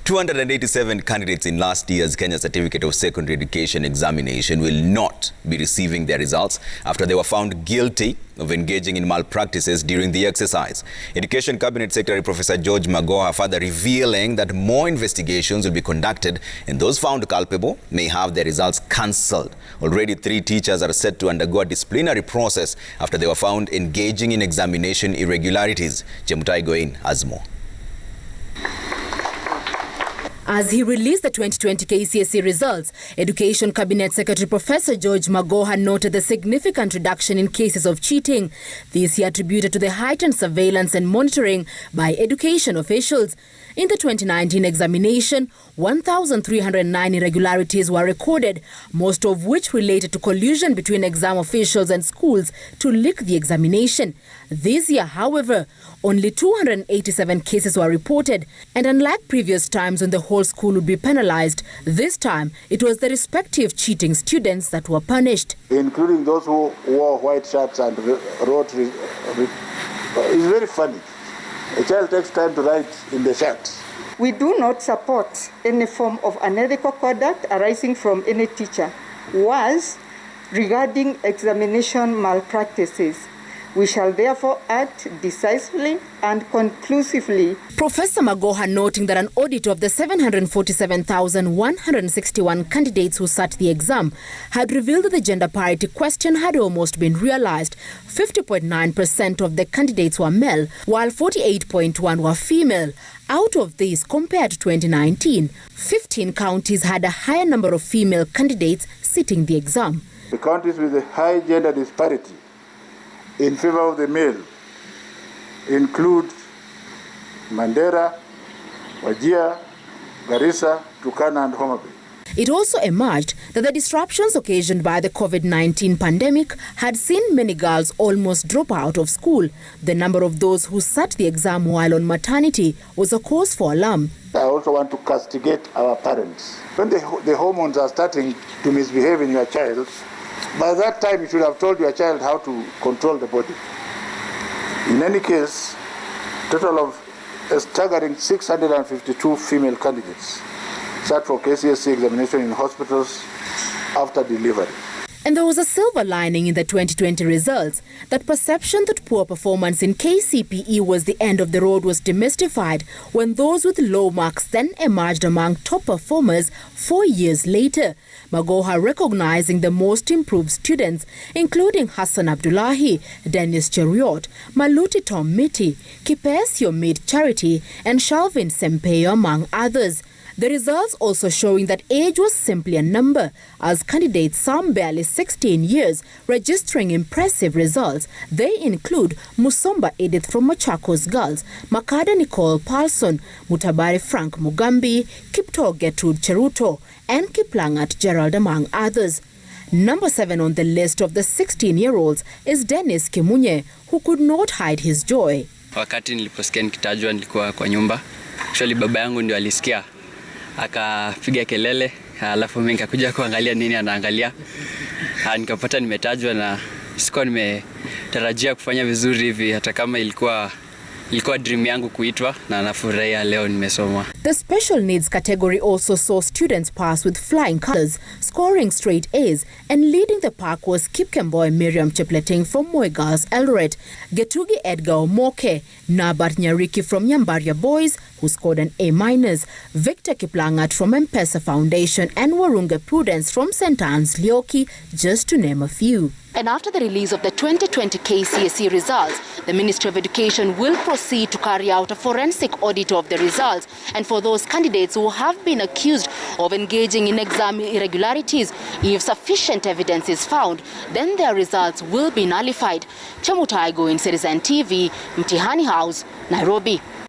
287 candidates in last year's Kenya Certificate of Secondary Education examination will not be receiving their results after they were found guilty of engaging in malpractices during the exercise. Education Cabinet Secretary Professor George Magoha further revealing that more investigations will be conducted and those found culpable may have their results cancelled. Already 3 teachers are set to undergo a disciplinary process after they were found engaging in examination irregularities. Chemutai Goin has more. As he released the 2020 KCSE results, Education Cabinet Secretary Professor George Magoha noted the significant reduction in cases of cheating. This he attributed to the heightened surveillance and monitoring by education officials. In the 2019 examination, 1,309 irregularities were recorded, most of which related to collusion between exam officials and schools to leak the examination. This year, however, only 287 cases were reported, and unlike previous times when the whole school would be penalized, this time it was the respective cheating students that were punished. Including those who wore white shirts and wrote. It's very funny. A child takes time to write in the shirt. We do not support any form of unethical conduct arising from any teacher. Was regarding examination malpractices, we shall therefore act decisively and conclusively. Professor Magoha noting that an audit of the 747,161 candidates who sat the exam had revealed that the gender parity question had almost been realized. 50.9% of the candidates were male, while 48.1% were female. Out of this, compared to 2019, 15 counties had a higher number of female candidates sitting the exam. The counties with a high gender disparity in favor of the male include Mandera, Wajir, Garissa, Turkana and Homa Bay. It also emerged that the disruptions occasioned by the COVID-19 pandemic had seen many girls almost drop out of school. The number of those who sat the exam while on maternity was a cause for alarm. I also want to castigate our parents. When the hormones are starting to misbehave in your child, by that time you should have told your child how to control the body. In any case, total of a staggering 652 female candidates sat for KCSE examination in hospitals after delivery. And there was a silver lining in the 2020 results. That perception that poor performance in KCPE was the end of the road was demystified when those with low marks then emerged among top performers 4 years later. Magoha recognizing the most improved students, including Hassan Abdullahi, Dennis Cheruiyot, Maluti Tom Miti, Kipesio Mid Charity, and Shalvin Sempeyo, among others. The results also showing that age was simply a number, as candidates some barely 16 years registering impressive results. They include Musomba Edith from Machakos Girls, Makada Nicole Paulson, Mutabari Frank Mugambi, Kipto Gertrude Cheruto, and Kiplangat Gerald, among others. Number 7 on the list of the 16-year-olds is Dennis Kimunye, who could not hide his joy. Wakati niliposikia nikitajwa nilikuwa kwa nyumba. Actually baba yangu ndio alisikia. Akapiga kelele, alafu mimi nikakuja kuangalia nini anaangalia. Nikapata nimetajwa na sikuwa nimetarajia kufanya vizuri hivi, hata kama ilikuwa dream yangu kuitwa, na nafurahia leo nimesoma. The special needs category also saw students pass with flying colors, scoring straight A's, and leading the pack was Kipkemboy Miriam Chepleting from Moi Girls Eldoret, Getugi Edgar Omoke, Nabat Nyariki from Nyambaria Boys, who scored an A-, Victor Kiplangat from M-Pesa Foundation, and Warunga Prudence from St. Anne's Lioki, just to name a few. And after the release of the 2020 KCSE results, the Ministry of Education will proceed to carry out a forensic audit of the results. And for those candidates who have been accused of engaging in exam irregularities, if sufficient evidence is found, then their results will be nullified. Chemutai Goin, Citizen TV, Mtihani House, Nairobi.